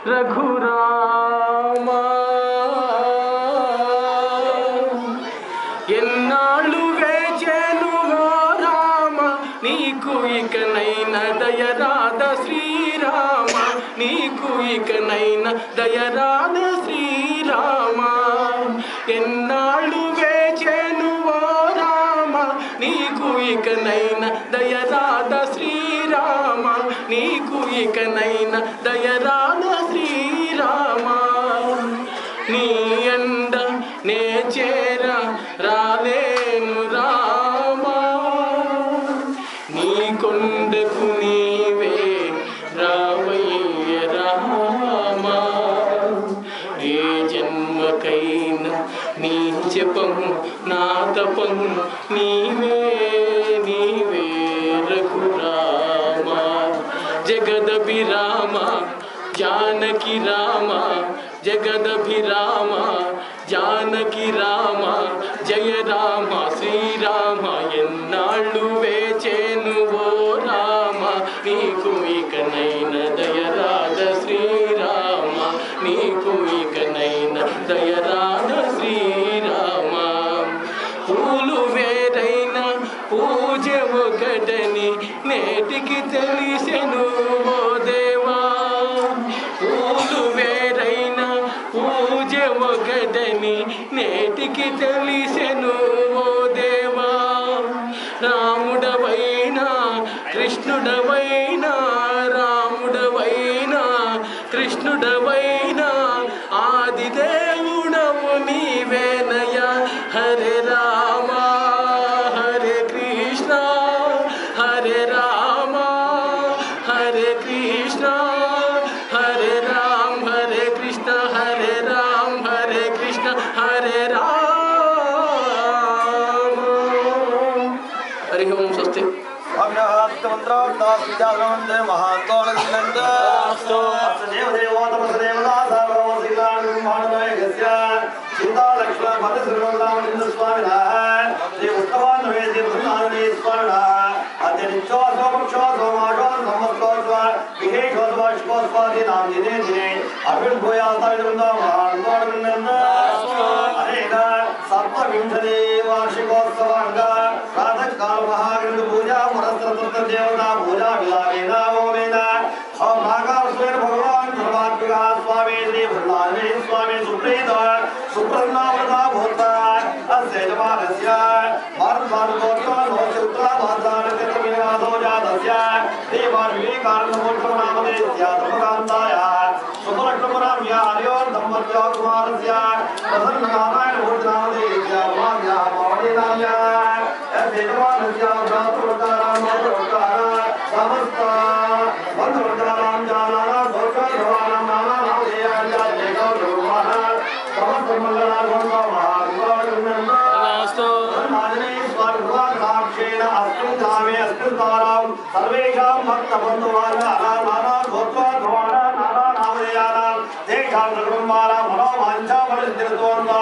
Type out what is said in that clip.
రఘురామ ఎన్నాళ్ళు వేచెను ఓ రామ నీకు ఇకనైనా దయరాధ శ్రీరామ నీకు ఇకనైనా దయరాధ శ్రీరామ ఎన్నాళ్ళు వేచెను ఓ రామ నీకు ఇకనైనా దయరాధ శ్రీరామ నీకు ఇకనైనా దయరాధ శ్రీరామ నీ అండ నే చేర రాలేను రామా నీ కొండకు నీవే రావయ్య రామా ఏ జన్మకైనా నీ జపము నా తపము నీవే నీవే రఘురామ జగదభిరామ जानकी राम जगदभिराम जानकी राम जय राम श्री राम ఎన్నాళ్ళు వేచెను ఓ రామ నీకు ఇకనైన దయరాధ శ్రీరామ నీకు ఇకనైన దయరాధ శ్రీరామ పూలు వేరైన పూజ ఒకటని నేటికి తెలిసెను ఓ దేవా పూలు వేరైన పూజ ఒకటని నేటికి తెలిసెను ఓ దేవా రాముడవైనా కృష్ణుడవైనా రాముడవైనా కృష్ణుడవైనా ఆదిదేవుడవు నీవేనయ హరే రామ హరే కృష్ణ హరే రామ హరే కృష్ణ హరే రామ హరే కృష్ణ హరే రామ హరే కృష్ణ హరే రామ హరి ఓం స్వస్తి वार्षिकोत्सवांगा प्रातःकाल महागणपति पूजा परस्त्र देवता पूजा विलापेना ओमेना और नागार्जुन भगवान धर्मात्मिका स्वामी श्री भद्रावती स्वामी सुप्रीत सुप्रन्नावता भूता अस्य जमानस्य भारतभारतोत्तर नवचैत्र भाद्रानक्षत्र विनाशो जातस्य देवार्विकारणमोक्षनामधेस्य धर्मकान्ताय सुपलक्ष्मणाम्या हरियोर धम्मस्य कुमारस्य प्रसन्ननारायण भूतनामधेस्य भाग्या भवनेनाम्या अस्य जमानस्य भ्रातृवृत्तानां मातृवृत्तानां समस्त बन्धुवृत्तानां जानानां भोक्तृभवानां नानानामधेयाञ्च जयगौरवाः समस्त मङ्गलार्घं सर्वेषां भक्तबन्धुवानां नाना गोत्रोद्भवानां नाना नामधेयानां तेषां सर्वं मनोवाञ्छाफलसिद्धिर्भवन्तु